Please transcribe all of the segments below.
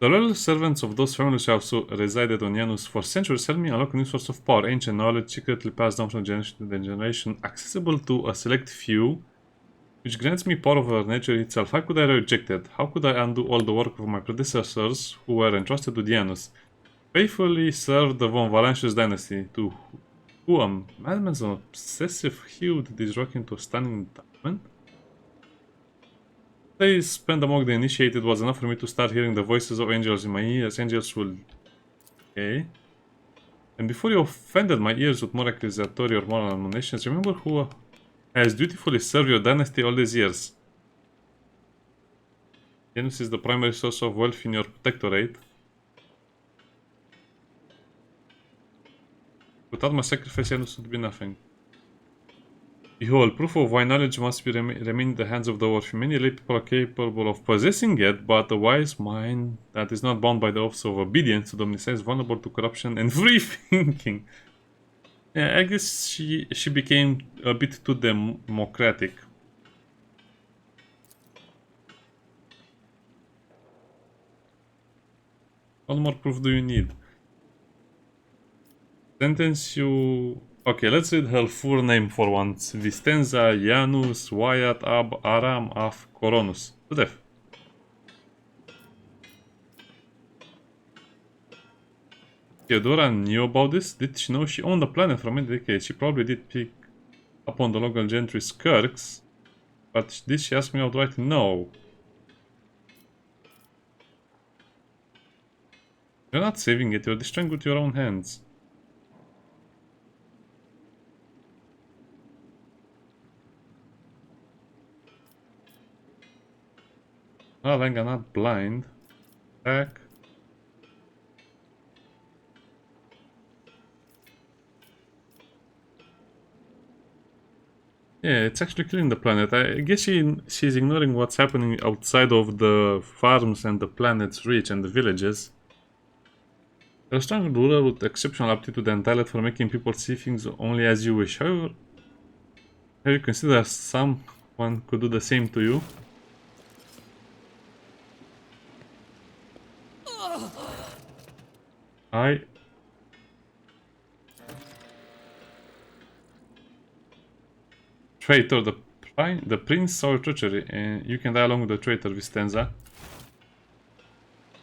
The loyal servants of those families who have resided on Janus for centuries help me unlock a new source of power, ancient knowledge, secretly passed down from generation to generation, accessible to a select few, which grants me power over nature itself. How could I reject it? How could I undo all the work of my predecessors who were entrusted with Janus? Faithfully served the von Valentius dynasty, to who a madman's obsessive hewed this rock into a stunning diamond? Days spent among the initiated was enough for me to start hearing the voices of angels in my ears. Angels will... Okay. And before you offended my ears with more accusatory or moral admonitions, remember who has dutifully served your dynasty all these years. Janus is the primary source of wealth in your protectorate. Without my sacrifice, Janus would be nothing. Behold, proof of why knowledge must be remain in the hands of the worthy. Many lay people are capable of possessing it, but a wise mind that is not bound by the oaths of obedience to the omniscience is vulnerable to corruption and free thinking. Yeah, I guess she became a bit too democratic. What more proof do you need? Sentence you... Okay, let's read her full name for once. Vistenza Janus Wyatt Ab Aram af Coronus. To death. Theodora knew about this. Did she know she owned the planet for many decades? She probably did pick up on the local gentry's quirks. But did she ask me outright? No. You're not saving it, you're destroying it with your own hands. Well, I'm not blind. Back. Yeah, it's actually killing the planet. I guess she's ignoring what's happening outside of the farms and the planet's reach and the villages. You're a strong ruler with exceptional aptitude and talent for making people see things only as you wish. However, have you considered someone could do the same to you? Traitor, the prince saw your treachery, and you can die along with the traitor, Vistenza.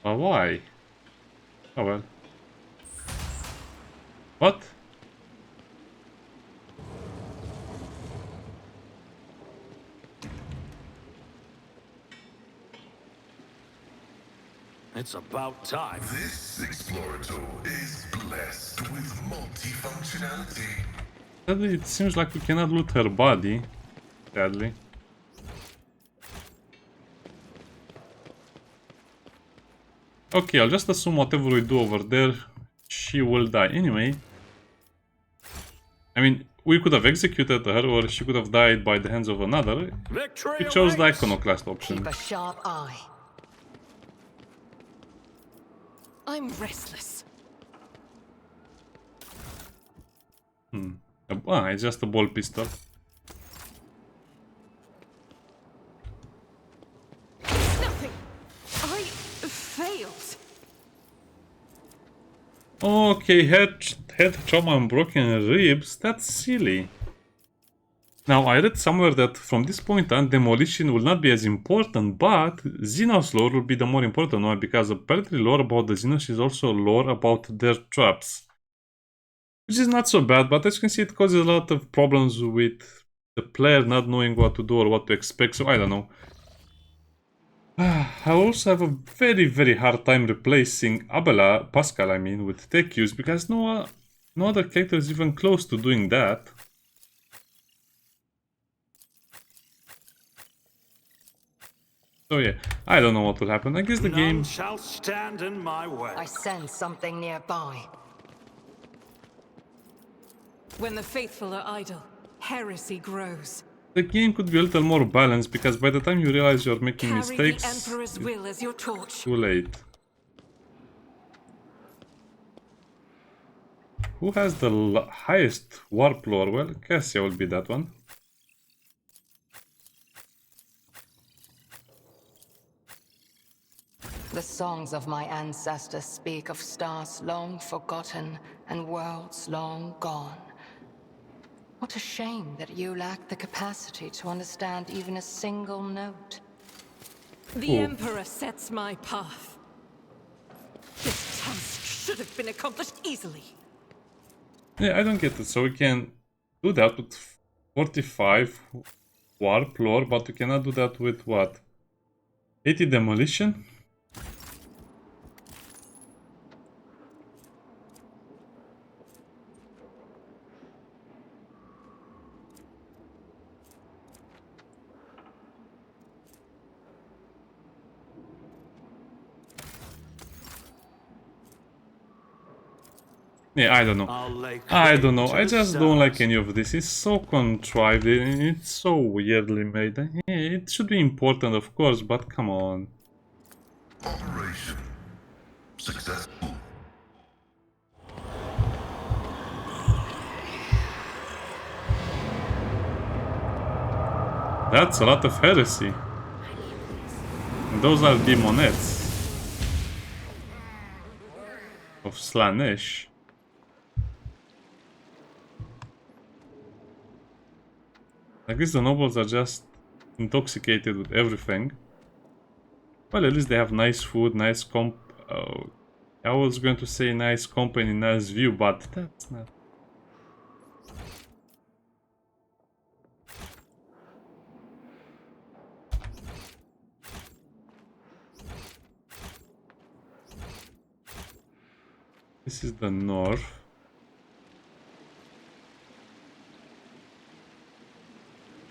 But why? Oh well. What? It's about time. This Explorator is blessed with multifunctionality. Sadly, it seems like we cannot loot her body. Sadly. Okay, I'll just assume whatever we do over there, she will die anyway. I mean, we could have executed her, or she could have died by the hands of another. Victory We chose the awaits. iconoclast option. Keep a sharp eye. I'm restless. Ah, it's just a ball pistol. Nothing. I failed. Okay, head trauma and broken ribs. That's silly. Now, I read somewhere that from this point on, demolition will not be as important, but Xenos lore will be the more important one, because apparently lore about the Xenos is also lore about their traps. Which is not so bad, but as you can see, it causes a lot of problems with the player not knowing what to do or what to expect, so I don't know. I also have a very, very hard time replacing Pascal, with tech use, because no other character is even close to doing that. So yeah, I don't know what will happen. I guess the game... None shall stand in my way. I sense something nearby. When the faithful are idle, heresy grows. The game could be a little more balanced, because by the time you realize you're making Carry mistakes, the Emperor's will as your torch. too late. Who has the highest warp lore? Well, Cassia will be that one. The songs of my ancestors speak of stars long forgotten and worlds long gone. What a shame that you lack the capacity to understand even a single note. The Emperor sets my path. This task should have been accomplished easily. Yeah, I don't get it. So we can do that with 45 warp lore, but we cannot do that with what? 80 demolition? Yeah, I don't know. I don't know. I just don't like any of this. It's so contrived and it's so weirdly made. It should be important, of course, but come on. Operation successful. That's a lot of heresy. And those are demonettes of Slaanesh. I guess the nobles are just intoxicated with everything. Well, at least they have nice food, nice I was going to say nice company, nice view, but that's not. This is the north.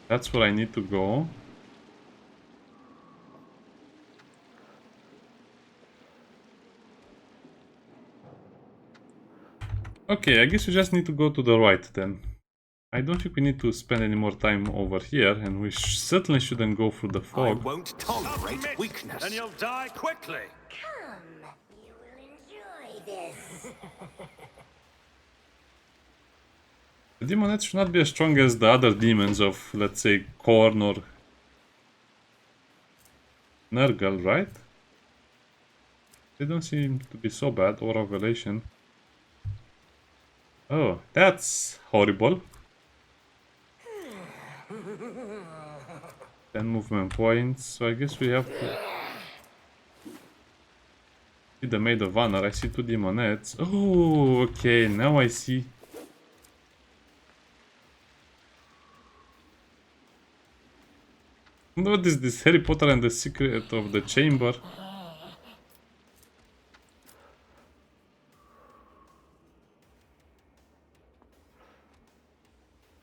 That's where I need to go. Okay, I guess we just need to go to the right then. I don't think we need to spend any more time over here, and we certainly shouldn't go through the I fog. won't tolerate weakness. And you'll die quickly. Come, you will enjoy this. The demonettes should not be as strong as the other demons of, let's say, Korn or Nurgle, right? They don't seem to be so bad, or Revelation. Oh, that's horrible. 10 movement points, so I guess we have to see the Maid of Honor. I see 2 demonettes. Oh, okay, now I see. What is this? Harry Potter and the Secret of the Chamber?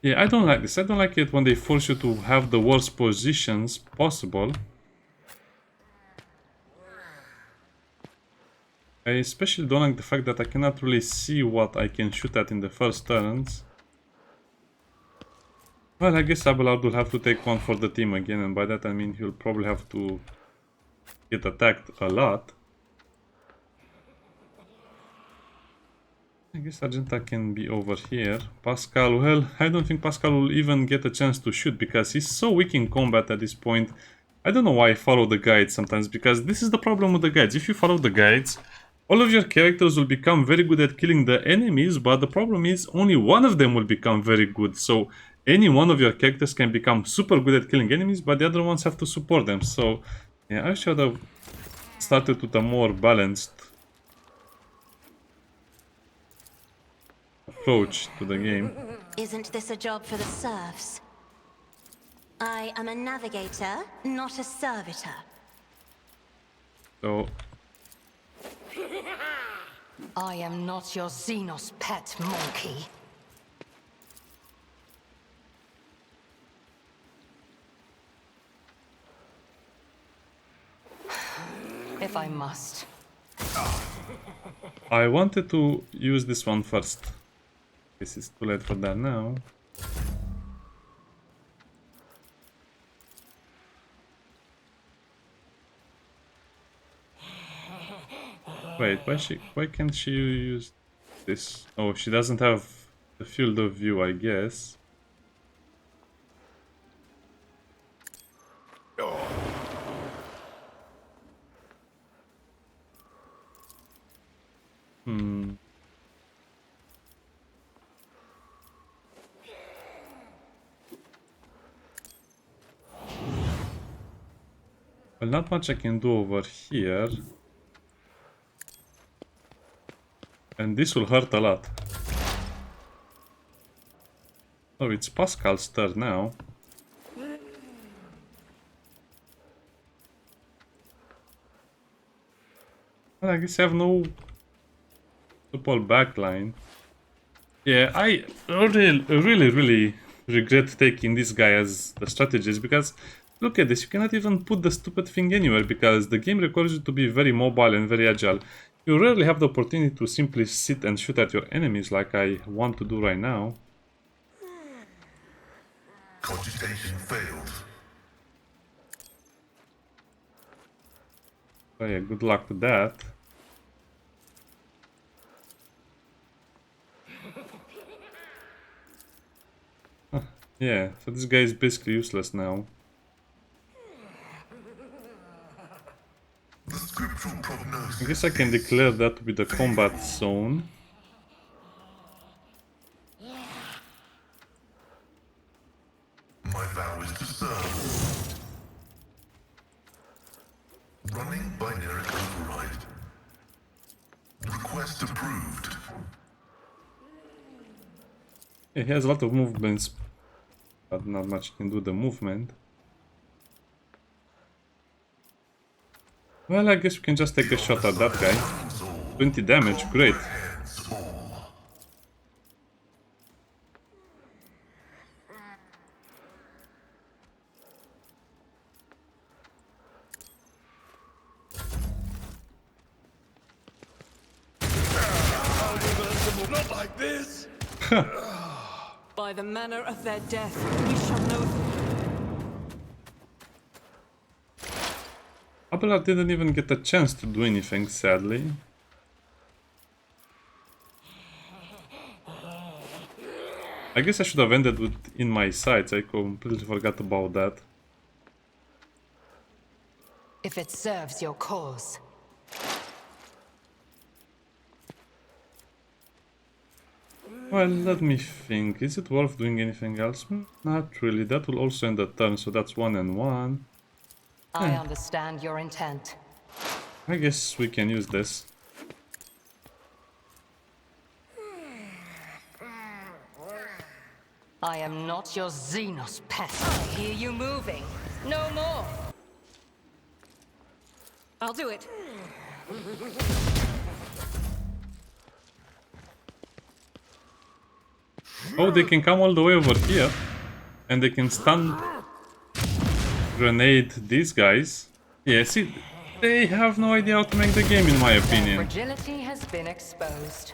Yeah, I don't like this. I don't like it when they force you to have the worst positions possible. I especially don't like the fact that I cannot really see what I can shoot at in the first turns. Well, I guess Abelard will have to take one for the team again, and by that I mean he'll probably have to get attacked a lot. I guess Argenta can be over here. Pascal, well, I don't think Pascal will even get a chance to shoot because he's so weak in combat at this point. I don't know why I follow the guides sometimes, because this is the problem with the guides. If you follow the guides, all of your characters will become very good at killing the enemies, but the problem is only one of them will become very good. So any one of your characters can become super good at killing enemies, but the other ones have to support them. So yeah, I should have started with a more balanced approach to the game. Isn't this a job for the serfs? I am a navigator, not a servitor. So I am not your Xenos pet monkey. If I must. I wanted to use this one first. This is too late for that now. Wait, why can't she use this? Oh, she doesn't have the field of view, I guess. Well, not much I can do over here. And this will hurt a lot. Oh, it's Pascal's turn now. Well, I guess I have no football backline. Yeah, I really regret taking this guy as the strategist, because look at this, you cannot even put the stupid thing anywhere because the game requires you to be very mobile and very agile. You rarely have the opportunity to simply sit and shoot at your enemies like I want to do right now. Cogitation failed. So yeah, good luck with that. Yeah, so this guy is basically useless now. The scriptural prognosis. I guess I can declare that to be the combat zone. My vow is to serve. Running binary override. Request approved. Yeah, he has a lot of movements, but not much can do the movement. Well, I guess we can just take a shot at that guy. 20 damage, great. Not like this! By the manner of their death, we shall know them. Abelard didn't even get a chance to do anything, sadly. I guess I should have ended with in my sights, I completely forgot about that. If it serves your cause. Well, let me think. Is it worth doing anything else? Not really. That will also end the turn, so that's 1 and 1. I understand your intent. I guess we can use this. I am not your Xenos pest. I hear you moving. No more. I'll do it. Oh, they can come all the way over here. And they can stun grenade these guys. Yeah, see, they have no idea how to make the game, in my opinion. Fragility has been exposed.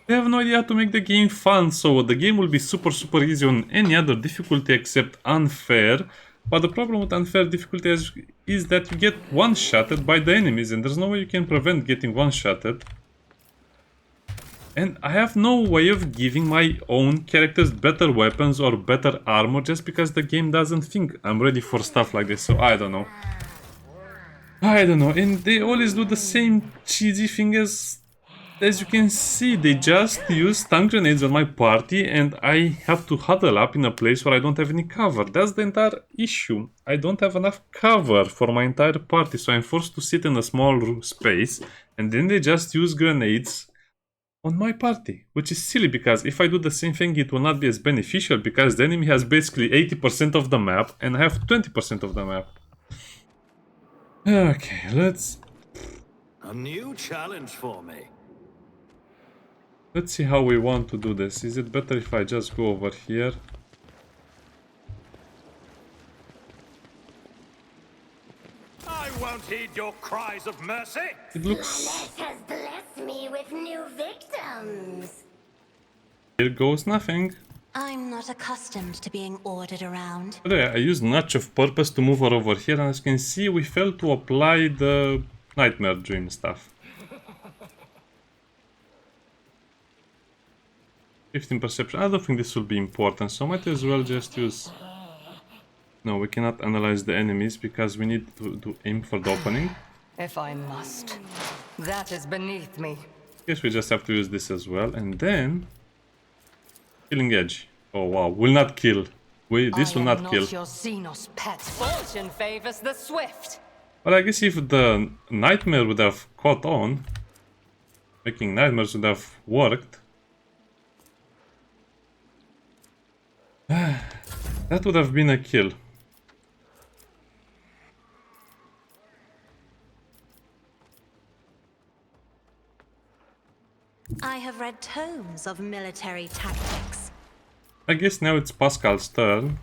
They have no idea how to make the game fun, so the game will be super easy on any other difficulty except unfair. But the problem with unfair difficulty is that you get one-shotted by the enemies, and there's no way you can prevent getting one-shotted. And I have no way of giving my own characters better weapons or better armor just because the game doesn't think I'm ready for stuff like this, so I don't know. And they always do the same cheesy thing as you can see. They just use stun grenades on my party and I have to huddle up in a place where I don't have any cover. That's the entire issue. I don't have enough cover for my entire party, so I'm forced to sit in a small space and then they just use grenades on my party, which is silly because if I do the same thing it will not be as beneficial because the enemy has basically 80% of the map and I have 20% of the map. Okay, let's new challenge for me. see how we want to do this. Is it better if I just go over here? I won't heed your cries of mercy. It looks... has blessed me with new victims. Here goes nothing. I'm not accustomed to being ordered around. By the way, I used Notch of purpose to move her over here, and as you can see, we failed to apply the Nightmare Dream stuff. 15 perception. I don't think this will be important, so might as well just use... No, we cannot analyze the enemies because we need to aim for the opening. If I must. That is beneath me. Guess we just have to use this as well, and then... Killing Edge. Oh wow, will not kill. This will I am not kill. your Xenos pet. Fortune favors the swift. But I guess if the nightmare would have caught on, making nightmares would have worked. That would have been a kill. I have read tomes of military tactics. I guess now it's Pascal's turn.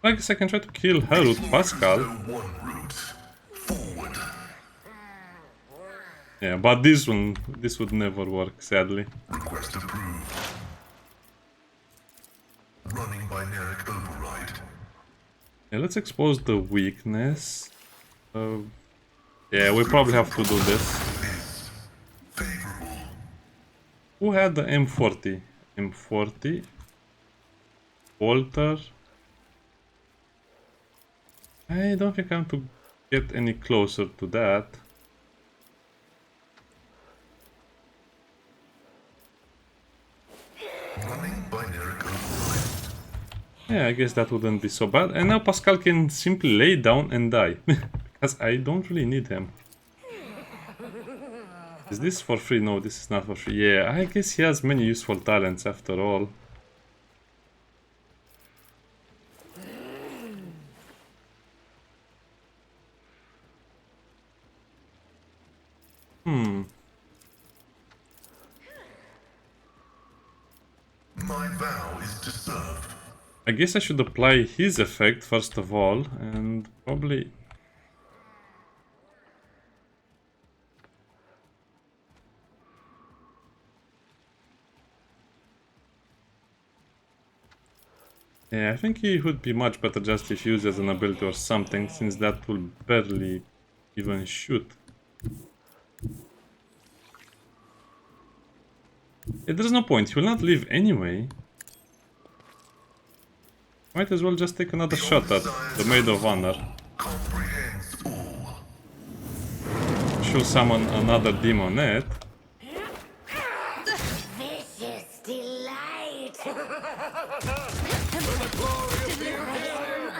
I guess I can try to kill her with Pascal. One route. Forward. Yeah, but this would never work, sadly. Request approved. Running by Neyreyan override. Yeah, let's expose the weakness. Yeah, we probably have to do this. Is favorable. Who had the M40? M40. Walter. I don't think I'm to get any closer to that. Running by Neyreyan override. Yeah, I guess that wouldn't be so bad. And now Pascal can simply lay down and die. Because I don't really need him. Is this for free? No, this is not for free. Yeah, I guess he has many useful talents after all. My vow is to serve. I guess I should apply his effect first of all, and probably... Yeah, I think he would be much better just if used as an ability or something, since that will barely even shoot. Yeah, there's no point, he will not live anyway. Might as well just take another shot at the Maid of Honor. Comprehends all. She'll summon another demonette. Vicious delight.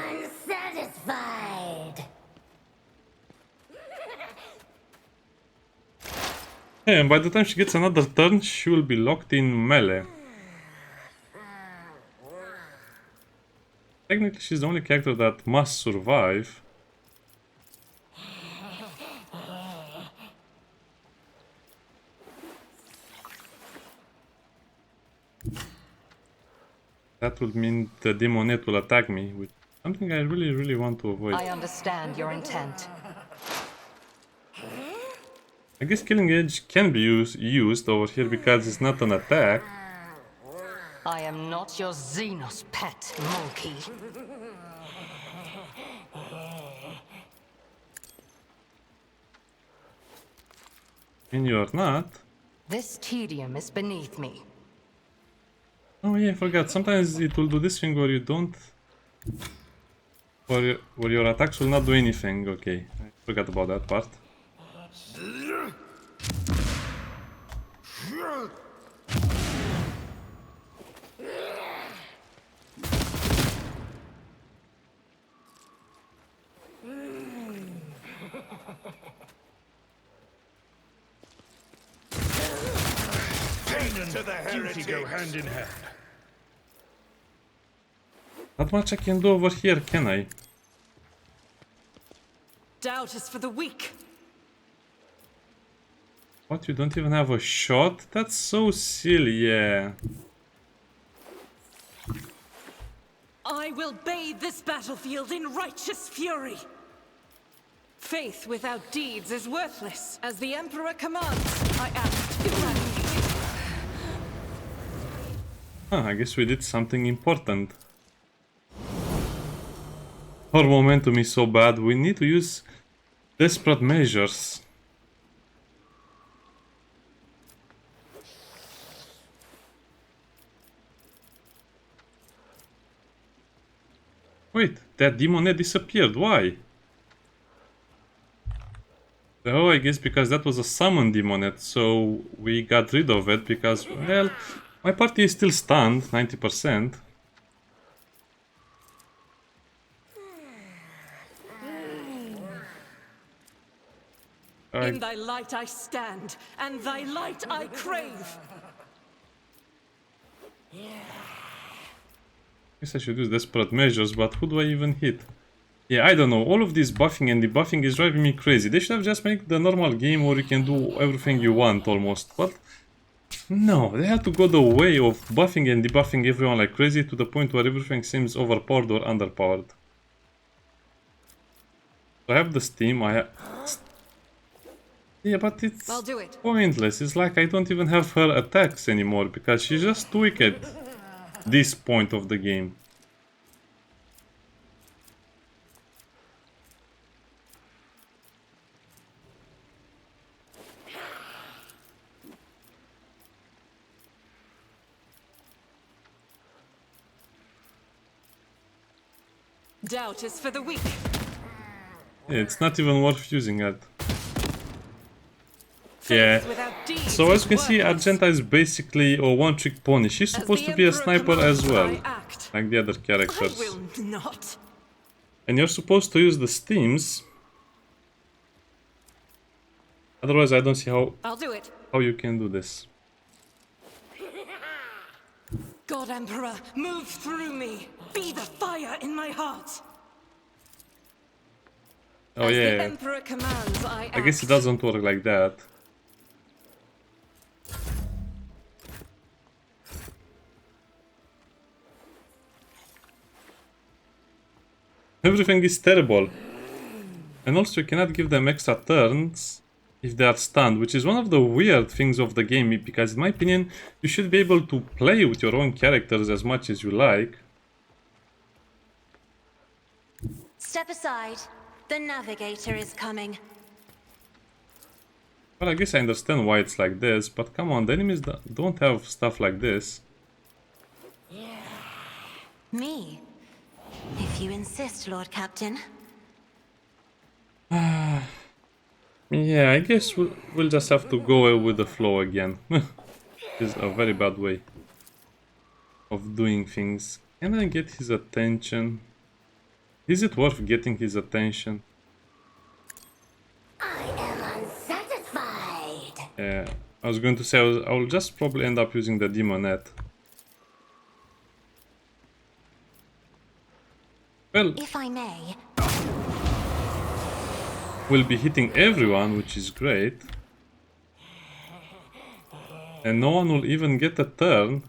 Unsatisfied. Yeah, and by the time she gets another turn, she will be locked in melee. Technically, she's the only character that must survive. That would mean the demonette will attack me, which is something I really want to avoid. I understand your intent. I guess Killing Edge can be used over here because it's not an attack. I am not your Xenos pet, monkey. And you're not. This tedium is beneath me. Oh yeah, I forgot. Sometimes it will do this thing where you don't... Where your attacks will not do anything. Okay, I forgot about that part. To the heretics. Go hand in hand. Not much I can do over here, can I? Doubt is for the weak. What, you don't even have a shot? That's so silly, yeah. I will bathe this battlefield in righteous fury. Faith without deeds is worthless. As the Emperor commands, I act eradicated. Huh, I guess we did something important. Our momentum is so bad, we need to use desperate measures. Wait, that demonette disappeared, why? Oh, I guess because that was a summon demonette, so we got rid of it because, well, My party is still stunned, 90%. In thy light I stand, and thy light I crave. Guess I should use desperate measures, but who do I even hit? Yeah, I don't know. All of this buffing and debuffing is driving me crazy. They should have just made the normal game where you can do everything you want almost. But no, they had to go the way of buffing and debuffing everyone like crazy to the point where everything seems overpowered or underpowered. So I have the steam, yeah, but it's I'll do it. pointless. It's like I don't even have her attacks anymore because she's just too weak at this point of the game. Doubt is for the weak. Yeah, it's not even worth using it. Faith Yeah. without deeds So as you can is see, worthless. Argenta is basically a one-trick pony. She's As supposed the to be a Emperor sniper as commands, well, I act. like the other I characters. will not. And you're supposed to use the steams. Otherwise, I don't see I'll do it. how you can do this. God Emperor, move through me. Be the fire in my heart. Oh As the yeah, Emperor commands, I guess it doesn't work like that. Everything is terrible. And also you cannot give them extra turns if they are stunned, which is one of the weird things of the game, because in my opinion, you should be able to play with your own characters as much as you like. Step aside. The navigator is coming. Well, I guess I understand why it's like this, but come on, the enemies don't have stuff like this. Me? If you insist, Lord Captain. Yeah, I guess we'll just have to go with the flow again. It's a very bad way of doing things. Can I get his attention? Is it worth getting his attention? I am unsatisfied. Yeah, I was going to say I will just probably end up using the demonette. Well, If I may, we'll be hitting everyone, which is great. And no one will even get a turn.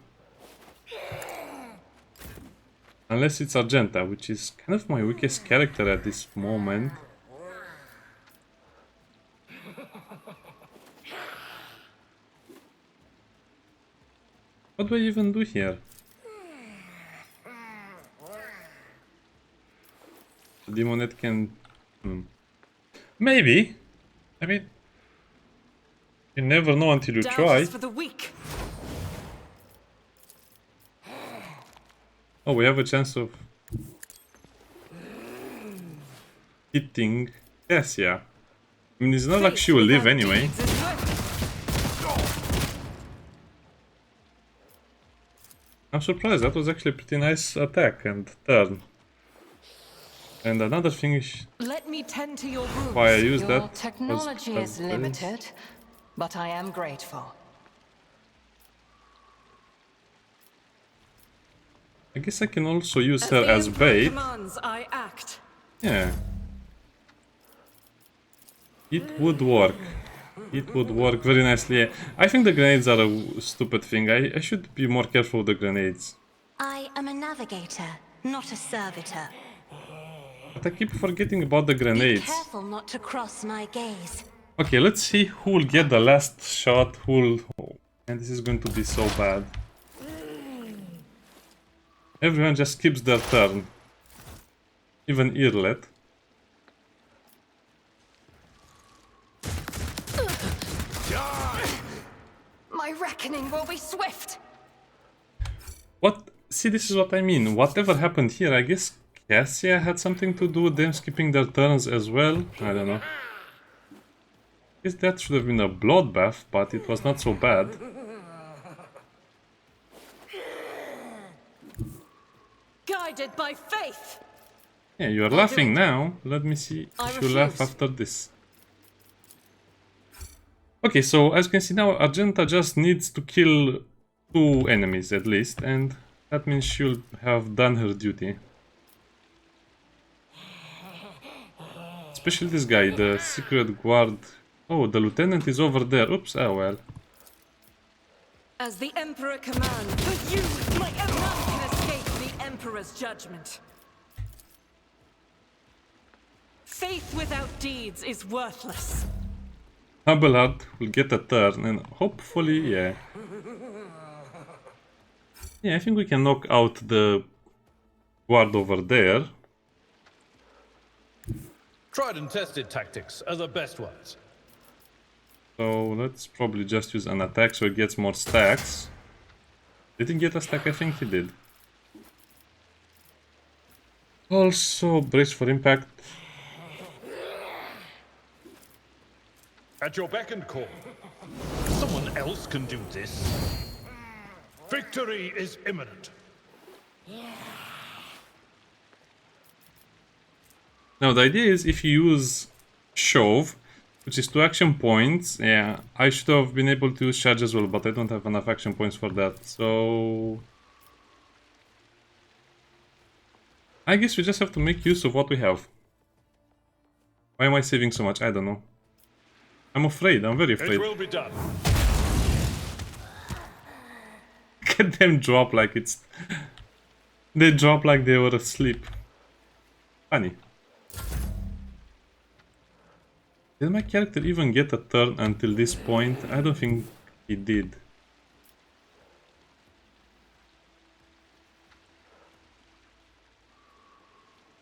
Unless it's Argenta, which is kind of my weakest character at this moment. What do I even do here? The demonette can... Maybe. I mean... You never know until you Doubt try. is for the weak. Oh, we have a chance of... hitting Cassia. I mean, it's not like she will live Without anyway. deeds is worthless. I'm surprised, that was actually a pretty nice attack and turn. And another thing is Let me tend to your wounds. why I used Your that technology was is limited, but I am grateful. I guess I can also use As her the as Emperor bait. commands, I act. Yeah. It would work. It would work very nicely. Yeah. I think the grenades are a stupid thing. I should be more careful with the grenades. I am a navigator, not a servitor. But I keep forgetting about the Be grenades. careful not to cross my gaze. Okay, let's see who will get the last shot. Who will... Oh, and this is going to be so bad. Everyone just skips their turn. Even Earlet. My reckoning will be swift. What? See, this is what I mean. Whatever happened here, I guess Cassia had something to do with them skipping their turns as well. I don't know. I guess that should have been a bloodbath, but it was not so bad. guided by faith. Yeah, you're laughing now. Let me see I if you laugh refuse. after this. Okay, so as you can see now, Argenta just needs to kill 2 enemies at least, and that means she'll have done her duty. Especially this guy, the secret guard. Oh, the lieutenant is over there. Oops, oh well. As the Emperor commands, but you, my none can escape the Emperor's judgment. Faith without deeds is worthless. Abelard will get a turn, and hopefully, yeah. Yeah, I think we can knock out the guard over there. Tried and tested tactics are the best ones. So let's probably just use an attack so it gets more stacks. Did he get a stack? I think he did. Also, brace for impact. At your beck and call. Someone else can do this. Victory is imminent. Now the idea is if you use shove, which is 2 action points, yeah, I should have been able to use charge as well, but I don't have enough action points for that, so... I guess we just have to make use of what we have. Why am I saving so much? I don't know. I'm afraid, I'm very afraid. It will be done. Look at them drop like it's... They drop like they were asleep. Funny. Did my character even get a turn until this point? I don't think he did.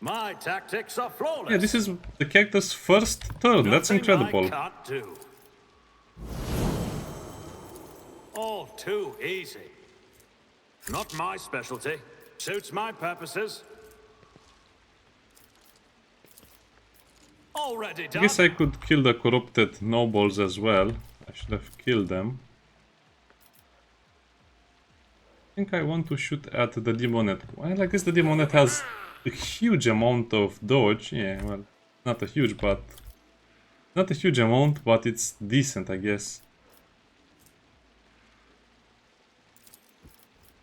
My tactics are flawless. Yeah, this is the character's first turn. That's Nothing incredible. I can't do. All too easy. Not my specialty. Suits my purposes. Already I done. guess I could kill the corrupted nobles as well. I should have killed them. I think I want to shoot at the demonet. Well, I guess the demonet has a huge amount of dodge. Yeah, well, not a huge, but... Not a huge amount, but it's decent, I guess.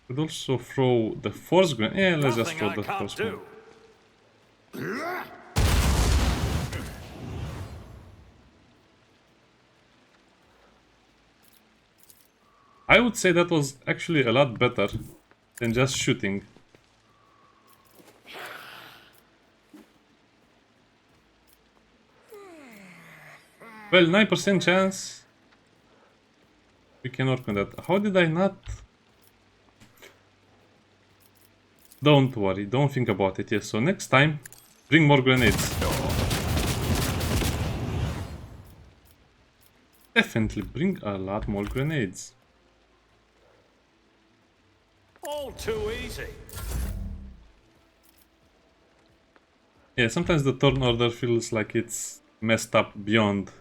Could also throw the force grenade. Yeah, let's just throw the force grenade. I would say that was actually a lot better than just shooting. Well, 9% chance. We can work on that. How did I not? Don't worry, don't think about it. Yes, so next time, bring more grenades. Definitely bring a lot more grenades. All too easy. Yeah, sometimes the turn order feels like it's messed up beyond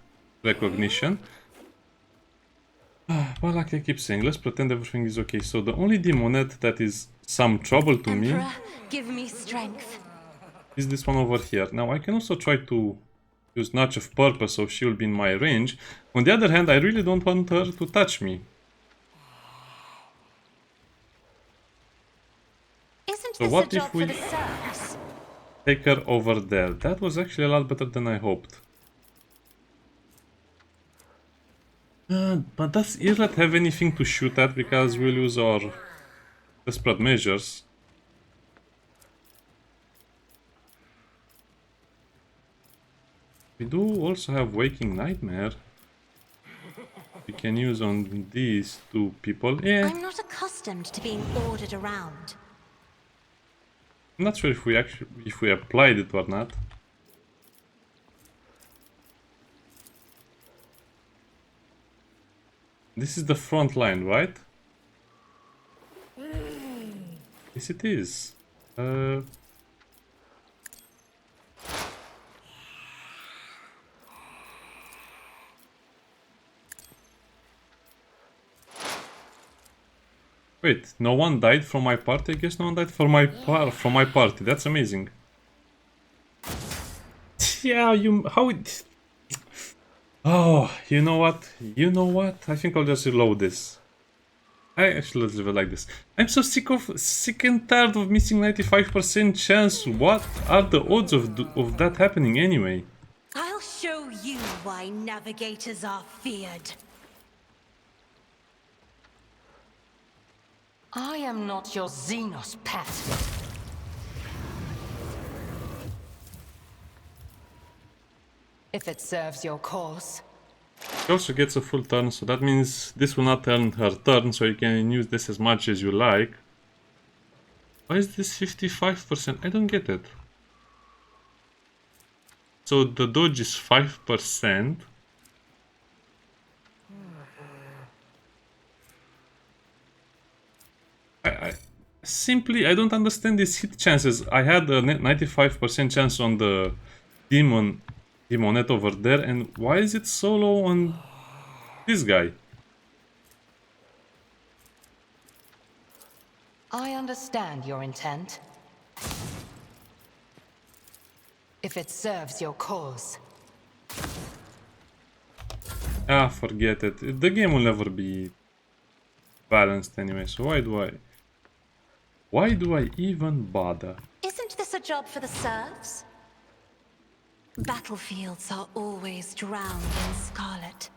recognition. But like I keep saying, let's pretend everything is okay. So the only demonet that is some trouble to me Emperor, give me strength. is this one over here. Now I can also try to use Notch of Purpose so she'll be in my range. On the other hand, I really don't want her to touch me. Isn't So this what a if job we- for the serfs? Take her over there. That was actually a lot better than I hoped. But does Irlet have anything to shoot at because we'll use our desperate measures? We do also have Waking Nightmare. We can use on these 2 people. Yeah, I'm not accustomed to being ordered around. I'm not sure if we applied it or not. This is the front line, right? Yes, it is. Wait, no one died from my party? I guess no one died from my party. That's amazing. Yeah, how it... Oh, you know what? You know what? I think I'll just reload this. Actually, let's leave it like this. I'm so sick and tired of missing 95% chance. What are the odds of that happening anyway? I'll show you why navigators are feared. I am not your Xenos pet. If it serves your cause. She also gets a full turn, so that means this will not turn her turn, so you can use this as much as you like. Why is this 55%? I don't get it. So the dodge is 5%. I don't understand these hit chances. I had a 95% chance on the demonette over there, and why is it so low on this guy? I understand your intent. If it serves your cause. Ah, forget it. The game will never be balanced anyway, so why do I even bother? Isn't this a job for the serfs? Battlefields are always drowned in scarlet.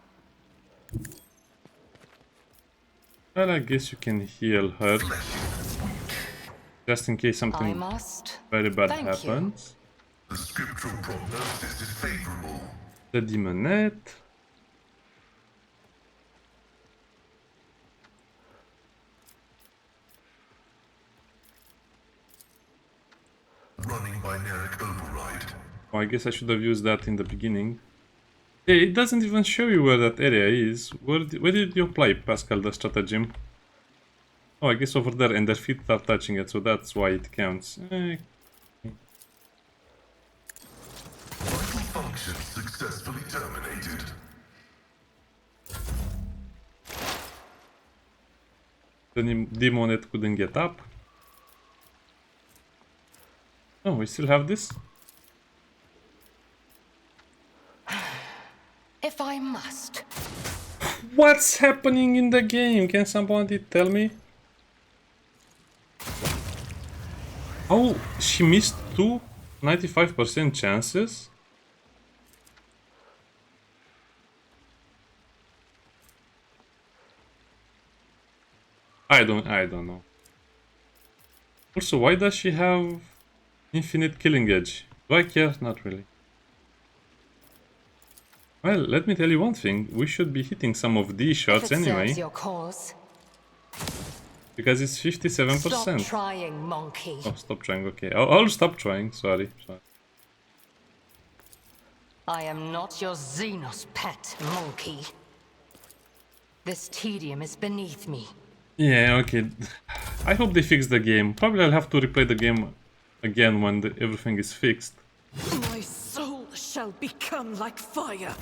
Well, I guess you can heal her. Just in case I something must. very bad Thank happens. The scriptural prognosis is favorable. The demonette. Running binaric override. Oh, I guess I should have used that in the beginning. Hey, it doesn't even show you where that area is. Where did you apply, Pascal, the stratagem? Oh, I guess over there, and their feet are touching it, so that's why it counts. Vital function successfully terminated. The demonette couldn't get up. Oh, we still have this? If I must. What's happening in the game? Can somebody tell me? Oh, she missed two 95% chances? I don't know. Also, why does she have infinite killing edge? Do I care? Not really. Well, let me tell you one thing. We should be hitting some of these shots If it anyway. serves your cause. Because it's 57%. Stop trying, monkey. Oh, stop trying. Okay, I'll stop trying. Sorry. I am not your Xenos pet, monkey. This tedium is beneath me. Yeah, okay. I hope they fix the game. Probably I'll have to replay the game again when everything is fixed. My soul shall become like fire.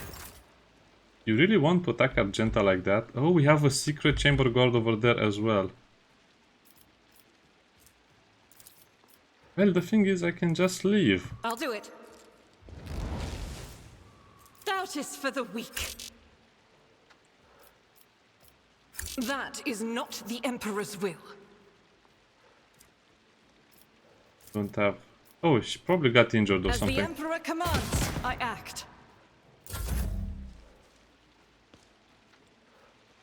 You really want to attack Argenta like that? Oh, we have a secret chamber guard over there as well. Well, the thing is, I can just leave. I'll do it. Doubt is for the weak. That is not the Emperor's will. Don't have... Oh, she probably got injured or As the something. Emperor commands, I act.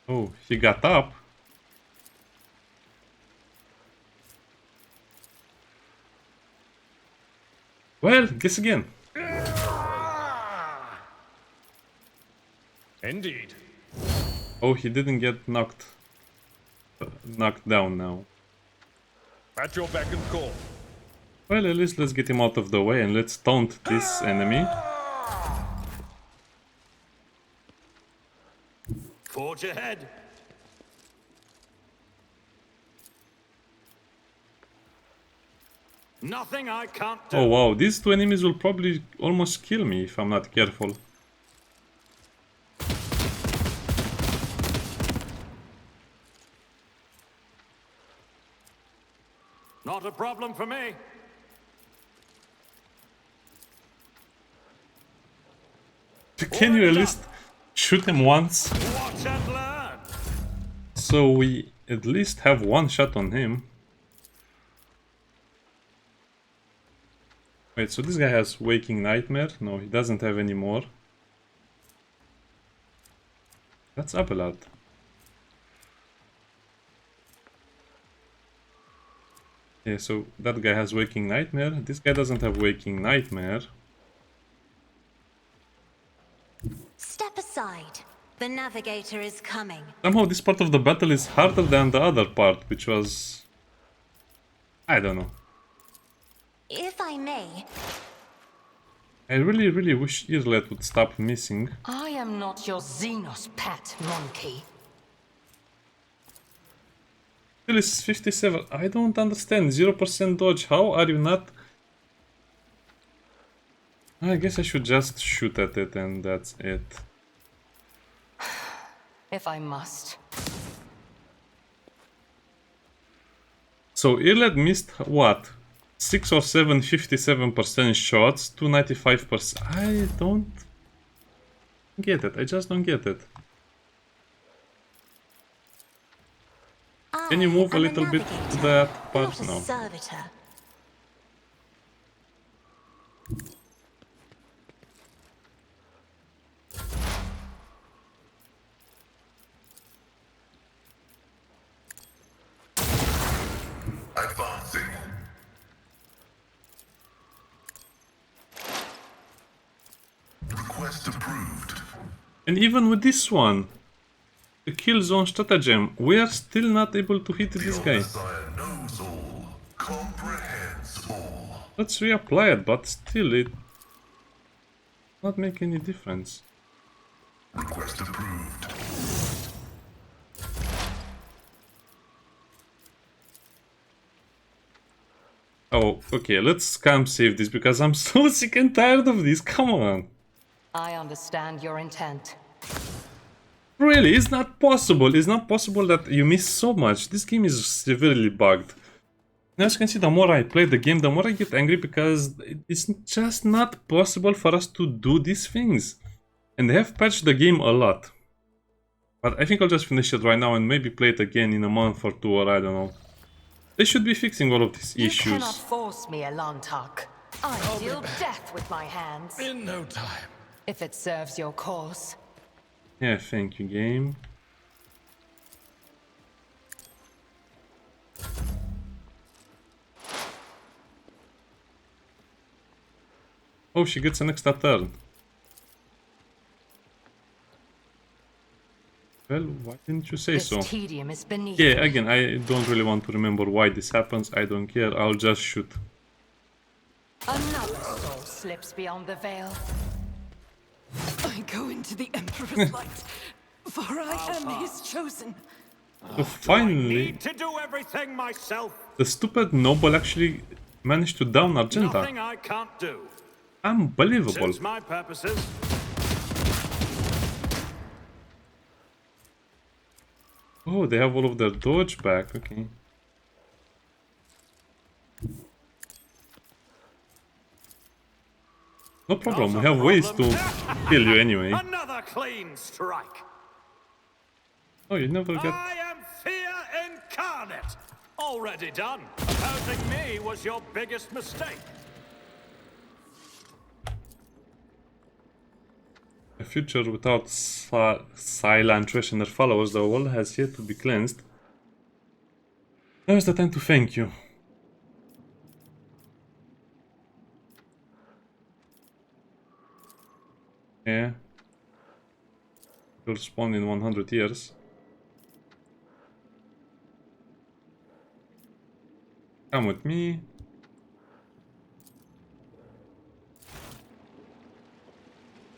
Oh, he got up. Well, guess again. Indeed. Oh, he didn't get knocked down now. At your beck and call. Well, at least let's get him out of the way and let's taunt this enemy. Forge ahead. Nothing I can't do. Oh wow, these two enemies will probably almost kill me if I'm not careful. Not a problem for me. Can you at least shoot him once? Watch and learn. So we at least have one shot on him. Wait, so this guy has Waking Nightmare? No, he doesn't have any more. That's Abelard. Yeah, so that guy has Waking Nightmare. This guy doesn't have Waking Nightmare. Step aside. The navigator is coming. Somehow this part of the battle is harder than the other part, which was... I don't know. If I may, I really wish Irlet would stop missing. I am not your Xenos pet, monkey. Still is 57. I don't understand. 0% dodge. How are you not... I guess I should just shoot at it and that's it. If I must. So Irlet missed what? 6 or 7 57% shots, 295%. I don't get it. I just don't get it. Can you move a little bit to that part? not a No. servitor. Advancing. Request approved. And even with this one, the kill zone stratagem, we are still not able to hit this guy. Messiah knows all, comprehends all. Let's reapply it, but still it not make any difference. Request approved. Oh, okay, let's scam save this because I'm so sick and tired of this. Come on. I understand your intent. Really, it's not possible. It's not possible that you miss so much. This game is severely bugged. And as you can see, the more I play the game, the more I get angry because it's just not possible for us to do these things. And they have patched the game a lot. But I think I'll just finish it right now and maybe play it again in a month or two, or I don't know. They should be fixing all of these You issues. cannot force me, Elantark. I deal death with my hands. In no time. If it serves your cause. Yeah, thank you, game. Oh, she gets an extra turn. Well, why didn't you say This so? tedium is beneath Yeah, me. again, I don't really want to remember why this happens. I don't care. I'll just shoot. Another soul slips beyond the veil. I go into the Emperor's light, for I am his chosen. So finally, Need to do everything myself. the stupid noble actually managed to down Argenta. Nothing I can't do. Unbelievable. Suits my purposes. Oh, they have all of their dodge back. Okay. No problem. We have ways to kill you anyway. Another clean strike. Oh, you never get... I am fear incarnate. Already done. Opposing me was your biggest mistake. A future without silent trash and their followers, the world has yet to be cleansed. Now is the time to thank you. Yeah. You'll spawn in 100 years. Come with me.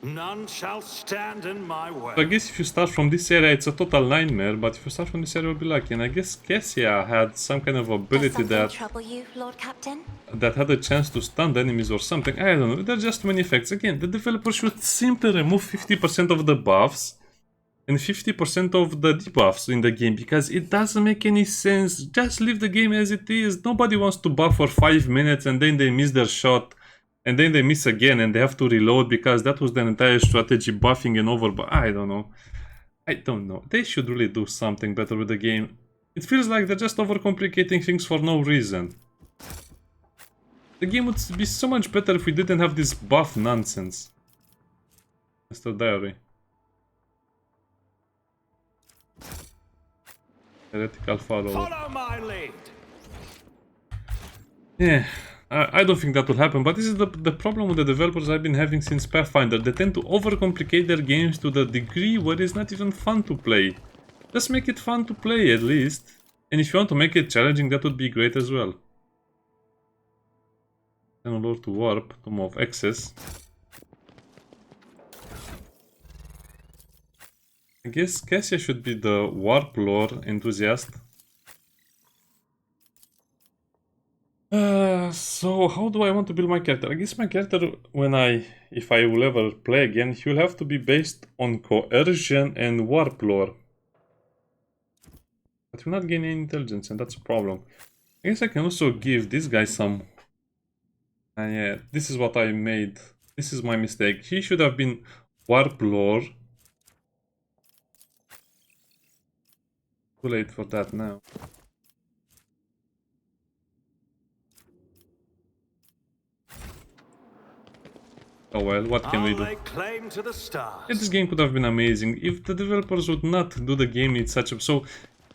None shall stand in my way. So I guess if you start from this area, it's a total nightmare, but if you start from this area, you'll be lucky. And I guess Cassia had some kind of Does ability something that trouble you, Lord Captain? had a chance to stun the enemies or something. I don't know. There are just many effects. Again, the developer should simply remove 50% of the buffs and 50% of the debuffs in the game, because it doesn't make any sense. Just leave the game as it is. Nobody wants to buff for 5 minutes and then they miss their shot and then they miss again and they have to reload because that was the entire strategy, buffing and over. But I don't know. They should really do something better with the game. It feels like they're just overcomplicating things for no reason. The game would be so much better if we didn't have this buff nonsense. Mr. Diary. Heretical follow. Follow my lead. Yeah, I don't think that will happen, but this is the problem with the developers I've been having since Pathfinder. They tend to overcomplicate their games to the degree where it's not even fun to play. Just make it fun to play at least. And if you want to make it challenging, that would be great as well. Then Lord to Warp, Tomb of Excess. I guess Cassia should be the Warp lore enthusiast. So how do I want to build my character? I guess my character, if I will ever play again, he will have to be based on coercion and warp lore. But will not gain any intelligence, and that's a problem. I guess I can also give this guy some... yeah, this is what I made. This is my mistake. He should have been warp lore. Too late for that now. Oh well, what can we do? I'll lay claim to the stars. Yeah, this game could have been amazing if the developers would not do the game in such a... So,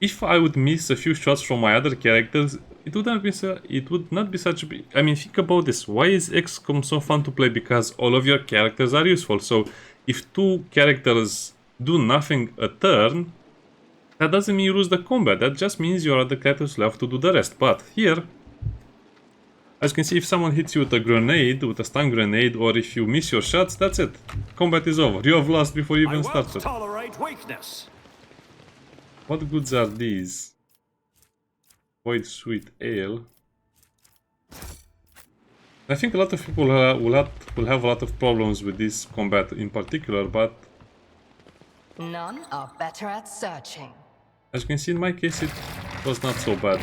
if I would miss a few shots from my other characters, it would not be such a big... I mean, think about this. Why is XCOM so fun to play? Because all of your characters are useful. So, if two characters do nothing a turn, that doesn't mean you lose the combat. That just means your other characters left to do the rest. But here, as you can see, if someone hits you with a grenade, with a stun grenade, or if you miss your shots, that's it. Combat is over. You have lost before you even started. Tolerate weakness. What goods are these? Void Sweet Ale. I think a lot of people will have a lot of problems with this combat in particular, but... None are better at searching. As you can see, in my case, it was not so bad.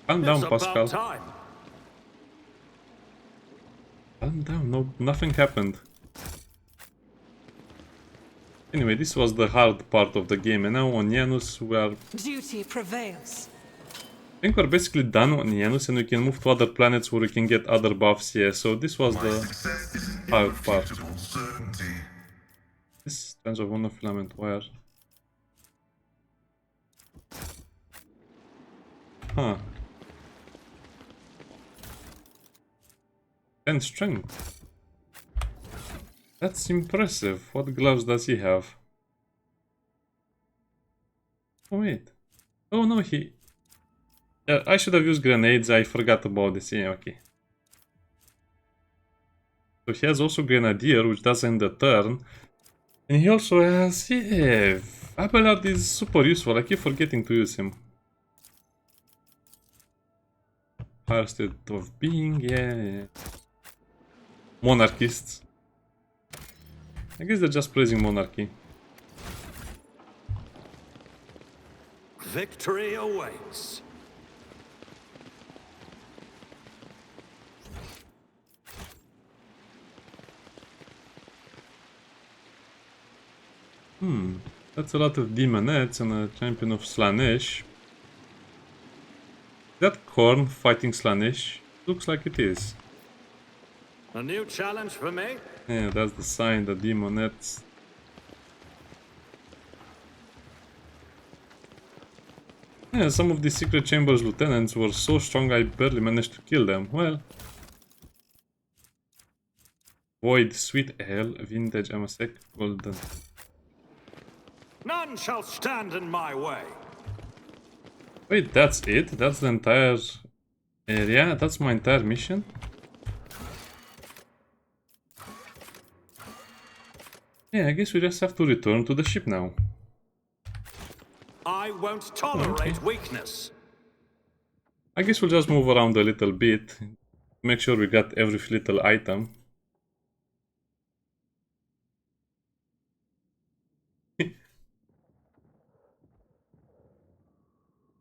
Calm down, Pascal. Calm down, no, nothing happened. Anyway, this was the hard part of the game, and now on Janus we are... Duty prevails. I think we're basically done on Janus, and we can move to other planets where we can get other buffs here, so this was the hard part. This strands of monofilament wire. Huh. 10 strength. That's impressive. What gloves does he have? Oh wait. Oh no, he... Yeah, I should have used grenades. I forgot about this. Yeah, okay. So he has also Grenadier, which does end the turn. And he also has... Yeah, Abelard is super useful. I keep forgetting to use him. Higher state of being, yeah. Monarchists. I guess they're just praising monarchy. Victory awaits. That's a lot of demonettes and a champion of Slanesh. Is that Korn fighting Slanesh? Looks like it is. A new challenge for me? Yeah, that's the sign, the demonettes. Yeah, some of the Secret Chambers lieutenants were so strong I barely managed to kill them. Well... Void, Sweet Ale, Vintage, Amasek, Golden. None shall stand in my way. Wait, that's it? That's the entire area? That's my entire mission? Yeah, I guess we just have to return to the ship now. I won't tolerate weakness. I guess we'll just move around a little bit. Make sure we got every little item.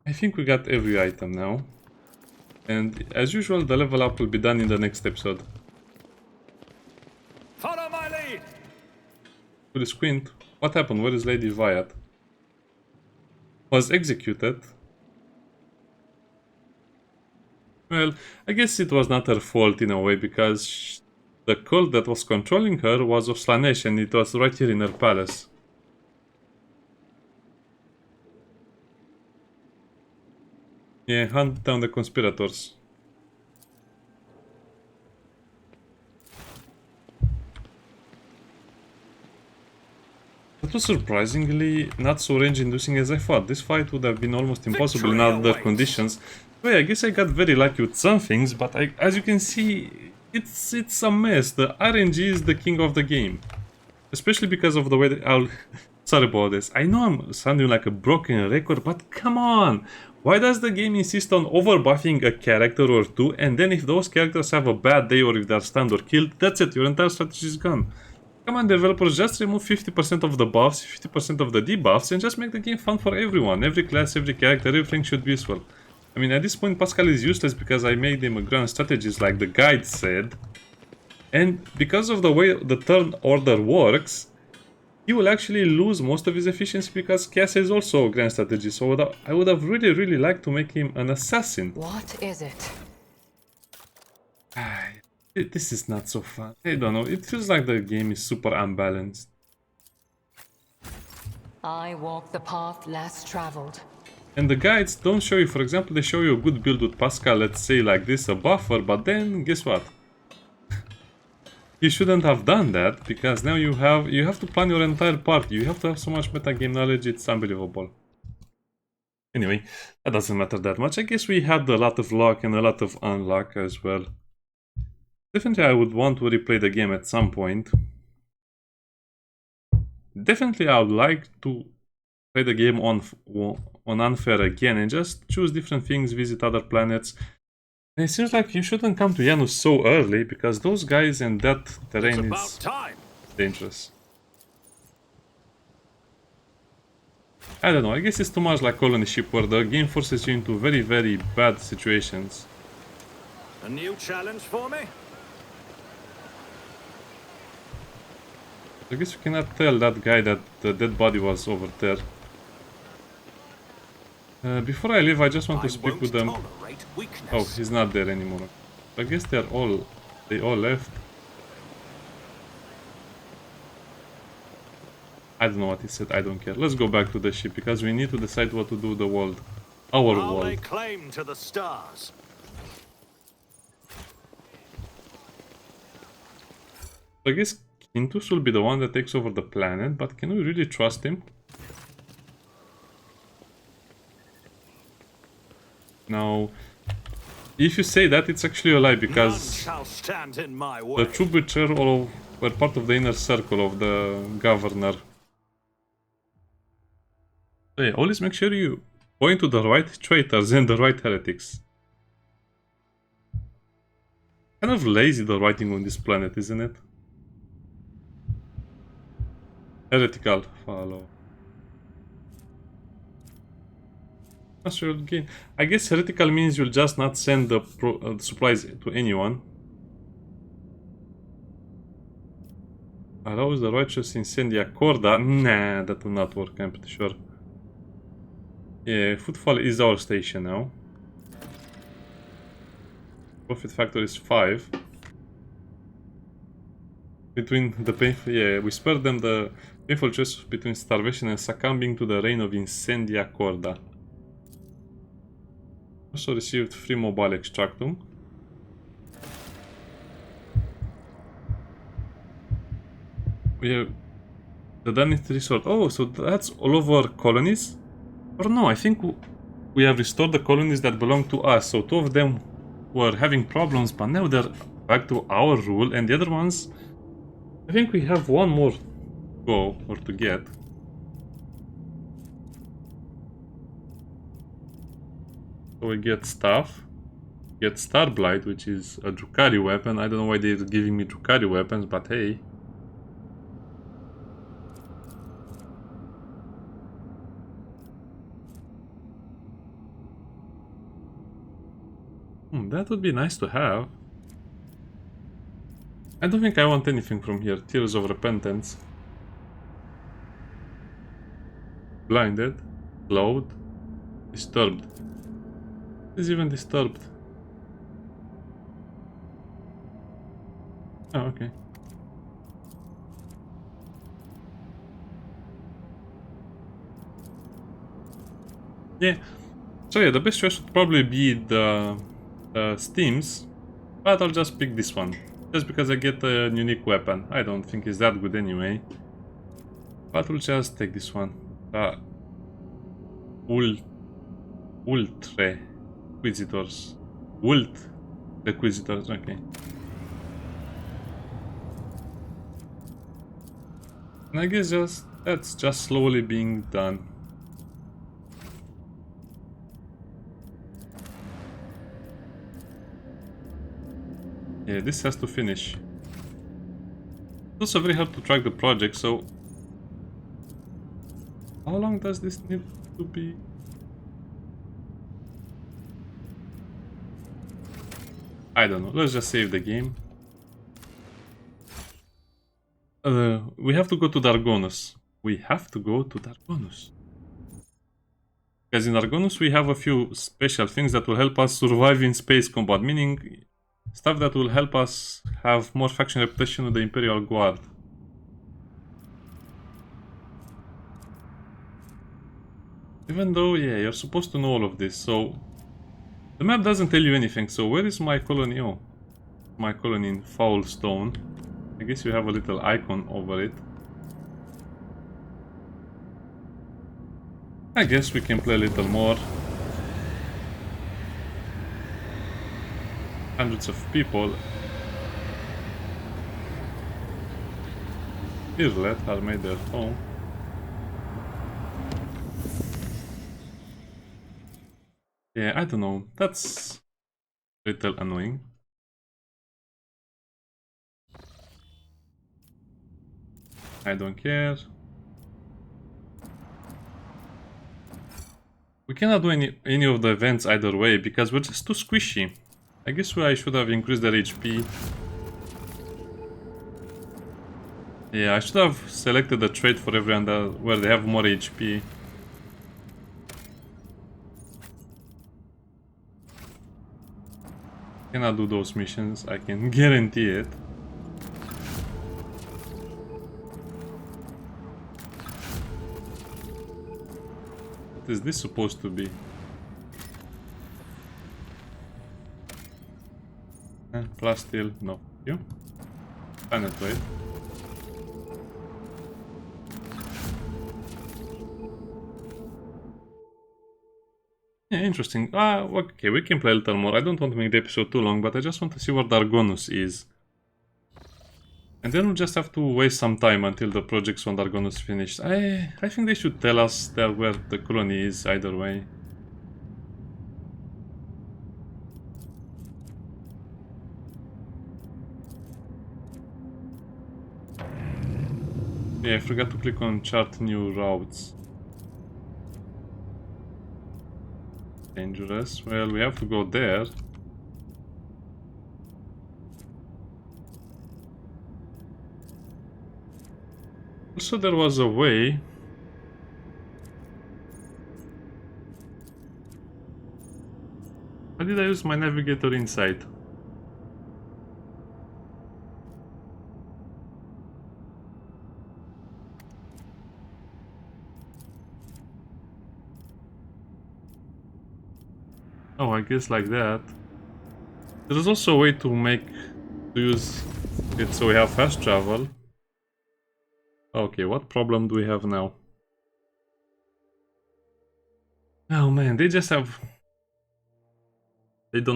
I think we got every item now. And as usual, the level up will be done in the next episode. Follow my lead! To the squint, what happened? Where is Lady Viat? Was executed. Well, I guess it was not her fault in a way, because the cult that was controlling her was of Slanesh, and it was right here in her palace. Yeah, hunt down the conspirators. That was surprisingly not so range-inducing as I thought. This fight would have been almost impossible in other conditions. So yeah, I guess I got very lucky with some things, but as you can see, it's a mess. The RNG is the king of the game. Especially because of the way that I'll... Sorry about this. I know I'm sounding like a broken record, but come on! Why does the game insist on overbuffing a character or two, and then if those characters have a bad day or if they're stunned or killed, that's it, your entire strategy is gone. Come on, developers, just remove 50% of the buffs, 50% of the debuffs, and just make the game fun for everyone. Every class, every character, everything should be useful. I mean, at this point, Pascal is useless because I made him a grand strategist like the guide said. And because of the way the turn order works, he will actually lose most of his efficiency because Cassia is also a grand strategy. So I would have really liked to make him an assassin. What is it? This is not so fun. I don't know, it feels like the game is super unbalanced. I walk the path less traveled. And the guides don't show you, for example, they show you a good build with Pascal, let's say like this, a buffer, but then guess what? You shouldn't have done that, because now you have to plan your entire party. You have to have so much metagame knowledge, it's unbelievable. Anyway, that doesn't matter that much. I guess we had a lot of luck and a lot of unluck as well. Definitely I would want to replay the game at some point. Definitely I would like to play the game on unfair again and just choose different things, visit other planets. And it seems like you shouldn't come to Janus so early, because those guys and that terrain is dangerous. I don't know, I guess it's too much like Colony Ship, where the game forces you into very bad situations. A new challenge for me? I guess you cannot tell that guy that the dead body was over there. Before I leave, I just want to speak with them. Oh, he's not there anymore. I guess they all left. I don't know what he said, I don't care. Let's go back to the ship, because we need to decide what to do with the world. Our world. Lay claim to the stars. I guess Quintus will be the one that takes over the planet, but can we really trust him? Now, if you say that, it's actually a lie, because the true betrayal were part of the inner circle of the governor. So yeah, always make sure you point to the right traitors and the right heretics. Kind of lazy the writing on this planet, isn't it? Heretical follow. Gain. I guess heretical means you'll just not send the supplies to anyone. Allows the righteous incendia corda. Nah, that will not work, I'm pretty sure. Yeah, footfall is our station now. Profit factor is 5. Between the painful, yeah, we spared them the painful choice between starvation and succumbing to the reign of incendia corda. Also received free mobile extractum. We have the Danith resort. Oh, so that's all over colonies? Or no, I think we have restored the colonies that belong to us. So 2 of them were having problems, but now they're back to our rule, and the other ones, I think we have one more to go or to get. So we get stuff, get Starblight, which is a Drukhari weapon. I don't know why they're giving me Drukhari weapons, but hey. That would be nice to have. I don't think I want anything from here. Tears of Repentance. Blinded. Slowed. Disturbed. Is even disturbed. Oh, okay. Yeah. So yeah, the best choice would probably be the Steams, but I'll just pick this one. Just because I get a unique weapon. I don't think it's that good anyway. But we'll just take this one. Ultra Inquisitors. Inquisitors, okay. And I guess that's just slowly being done. Yeah, this has to finish. It's also very hard to track the project, so... How long does this need to be? I don't know, let's just save the game. We have to go to Dargonus. We have to go to Dargonus. Because in Dargonus we have a few special things that will help us survive in space combat, meaning stuff that will help us have more faction reputation with the Imperial Guard. Even though, yeah, you're supposed to know all of this, so... The map doesn't tell you anything, so where is my colony? Oh, my colony in Foulstone. I guess you have a little icon over it. I guess we can play a little more. Hundreds of people. Irlet are made their home. Yeah, I don't know. That's a little annoying. I don't care. We cannot do any of the events either way because we're just too squishy. I guess I should have increased their HP. Yeah, I should have selected a trait for everyone where they have more HP. Cannot do those missions, I can guarantee it. What is this supposed to be? Plus steel, no. You? Penetrate. Yeah, interesting. Okay, we can play a little more. I don't want to make the episode too long, but I just want to see where Dargonus is. And then we'll just have to waste some time until the projects on Dargonus finished. I think they should tell us where the colony is either way. Yeah, I forgot to click on chart new routes. Dangerous. Well, we have to go there. Also, there was a way. Why did I use my navigator inside? Oh, I guess like that. There's also a way to use it so we have fast travel. Okay, what problem do we have now? Oh man, they don't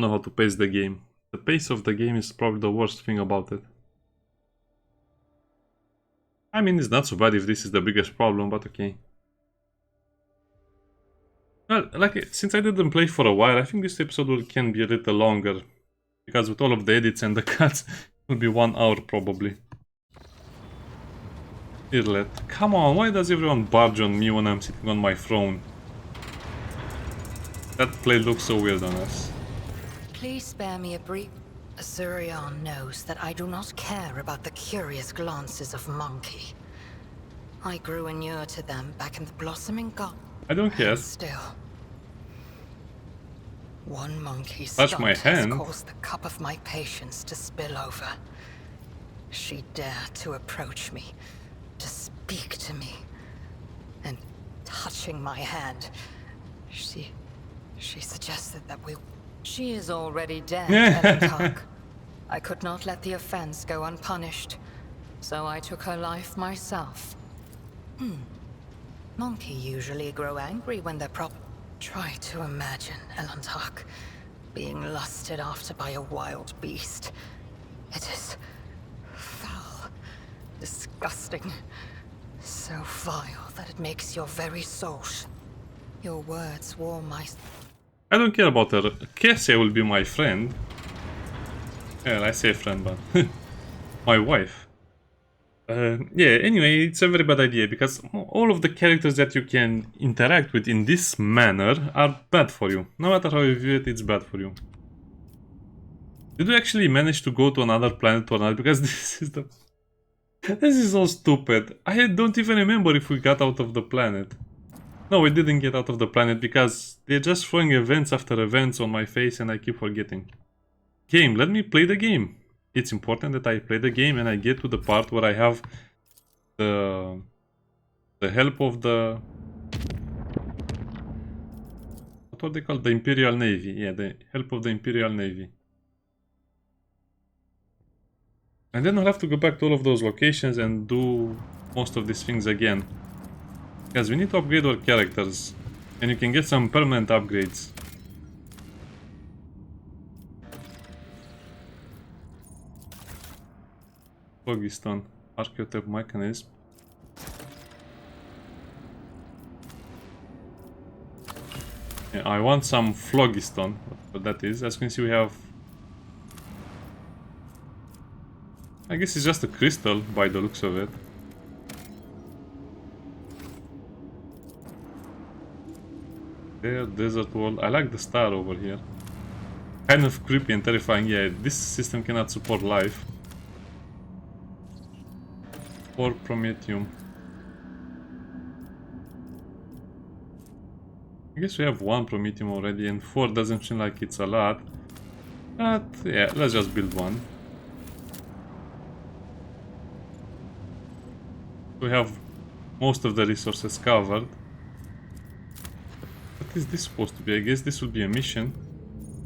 know how to pace the game. The pace of the game is probably the worst thing about it. I mean, it's not so bad if this is the biggest problem, but okay. Well, since I didn't play for a while, I think this episode can be a little longer. Because with all of the edits and the cuts, it will be 1 hour probably. Irlet. Come on, why does everyone barge on me when I'm sitting on my throne? That play looks so weird on us. Please spare me a brief... Azurion knows that I do not care about the curious glances of monkey. I grew inured to them back in the blossoming garden. I don't care. Still... One monkey's Touch my stunt has hand. caused the cup of my patience to spill over. She dared to approach me, to speak to me, and touching my hand, she suggested that we... She is already dead, Elentark. I could not let the offense go unpunished, so I took her life myself. Monkey usually grow angry when they're Try to imagine, Elentark, being lusted after by a wild beast. It is foul, disgusting, so vile that it makes your very soul. Your words warm my... I don't care about her. Cassia will be my friend. Well, I say friend, but my wife. Yeah, anyway, it's a very bad idea because all of the characters that you can interact with in this manner are bad for you. No matter how you view it, it's bad for you. Did we actually manage to go to another planet or not? Because this is the... This is so stupid. I don't even remember if we got out of the planet. No, we didn't get out of the planet because they're just throwing events after events on my face and I keep forgetting. Game, let me play the game. It's important that I play the game and I get to the part where I have the help of the... What are they called? The Imperial Navy. Yeah, the help of the Imperial Navy. And then I'll have to go back to all of those locations and do most of these things again. Because we need to upgrade our characters. And you can get some permanent upgrades. Phlogiston, Archetype Mechanism. Yeah, I want some Phlogiston, what that is. As you can see, we have... I guess it's just a crystal by the looks of it. There, desert world. I like the star over here. Kind of creepy and terrifying. Yeah, this system cannot support life. Or Promethium. I guess we have one Promethium already, and 4 doesn't seem like it's a lot. But yeah, let's just build one. We have most of the resources covered. What is this supposed to be? I guess this will be a mission.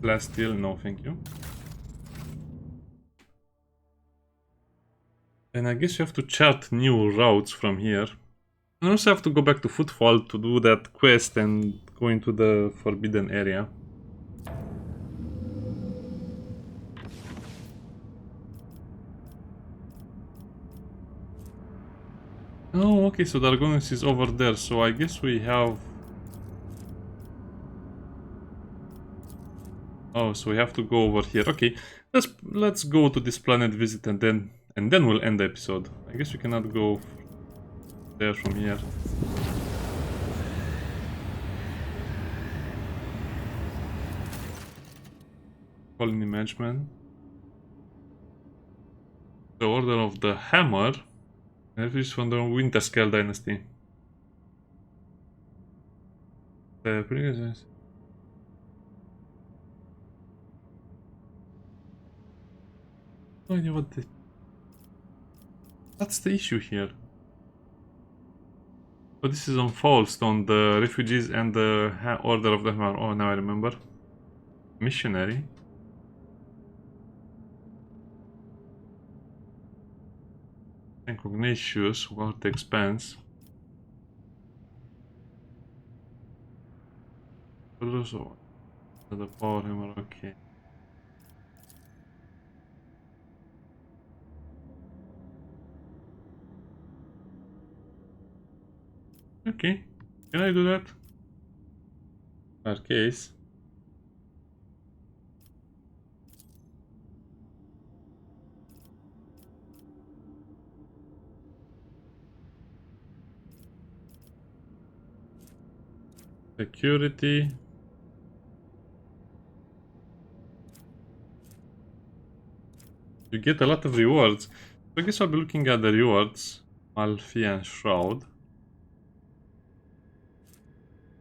Blast steel, no thank you. And I guess you have to chart new routes from here. And also have to go back to Footfall to do that quest and go into the forbidden area. Oh, okay, so Dargonis is over there, so I guess we have... Oh, so we have to go over here. Okay, let's go to this planet visit and then we'll end the episode. I guess we cannot go there from here. Colony management. The Order of the Hammer. Refugees from the Winterscale dynasty. The previous... No idea what the... What's the issue here? Oh, this is on Foulstone, the refugees and the Order of the Hammer. Oh, now I remember. Missionary. Incognitious, worth the expense. But also the power hammer, okay. Okay, can I do that? Our case. Security. You get a lot of rewards. So I guess I'll be looking at the rewards. Malfian Shroud.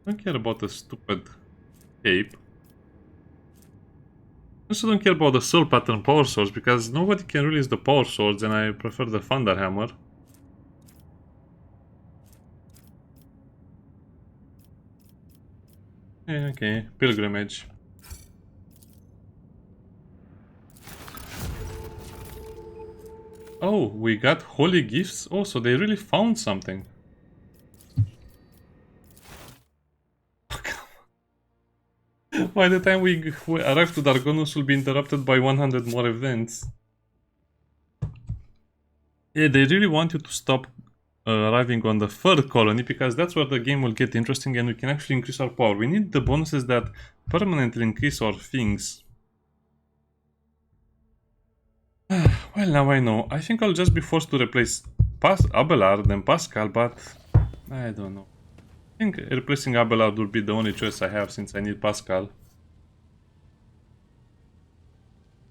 Don't care about the stupid cape. Also don't care about the soul pattern power swords because nobody can release the power swords and I prefer the thunder hammer. Yeah, okay, pilgrimage. Oh, we got holy gifts. Oh, so they really found something. By the time we arrive to Dargonus, we'll be interrupted by 100 more events. Yeah, they really want you to stop arriving on the third colony because that's where the game will get interesting and we can actually increase our power. We need the bonuses that permanently increase our things. Well, now I know. I think I'll just be forced to replace Abelard and Pascal, but I don't know. I think replacing Abelard will be the only choice I have since I need Pascal.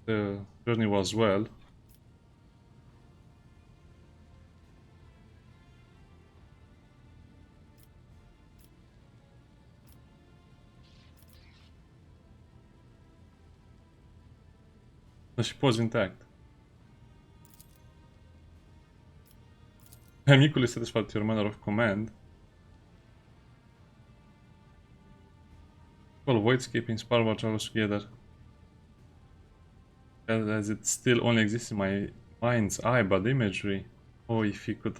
The journey was well. The ship was intact. I'm equally satisfied with your manner of command. Well, voidscape inspire our travels together. As it still only exists in my mind's eye, but the imagery. Oh, if you could.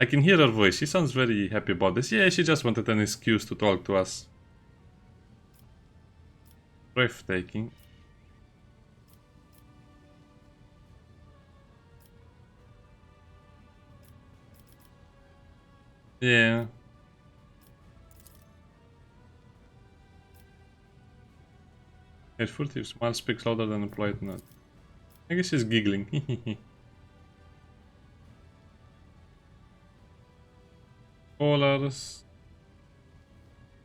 I can hear her voice. She sounds very happy about this. Yeah, she just wanted an excuse to talk to us. Breathtaking. Yeah. A furtive smile speaks louder than a polite nod. I guess she's giggling. Scholars.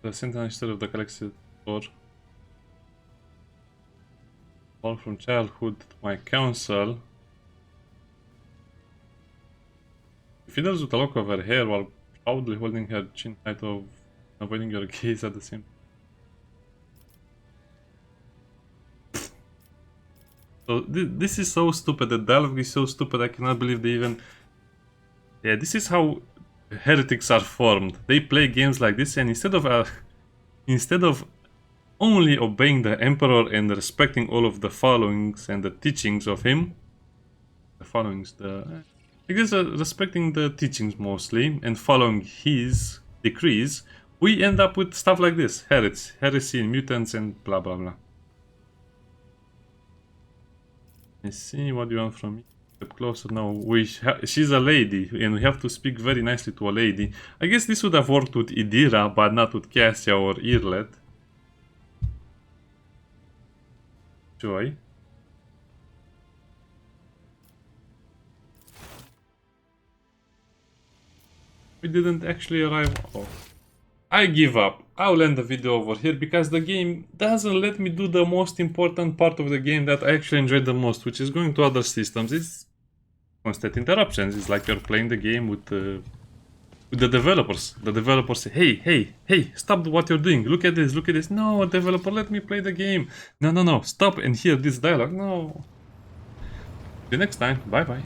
The sentinel instead of the collected door. All from childhood to my council. Fiddles with a lock of her hair while proudly holding her chin tight of avoiding your gaze at the same time. So this is so stupid. The dialogue is so stupid. I cannot believe they even. Yeah, this is how heretics are formed. They play games like this, and instead of only obeying the emperor and respecting all of the followings and the teachings of him, I guess respecting the teachings mostly and following his decrees, we end up with stuff like this: heresy, mutants, and blah blah blah. Let's see, what do you want from me? Step closer now. She's a lady, and we have to speak very nicely to a lady. I guess this would have worked with Idira, but not with Cassia or Irlet. Joy. We didn't actually arrive. Oh. I give up. I'll end the video over here because the game doesn't let me do the most important part of the game that I actually enjoy the most, which is going to other systems. It's constant interruptions. It's like you're playing the game with the developers. The developers say, hey, stop what you're doing. Look at this. No, developer, let me play the game. No, stop and hear this dialogue. No. See you next time. Bye-bye.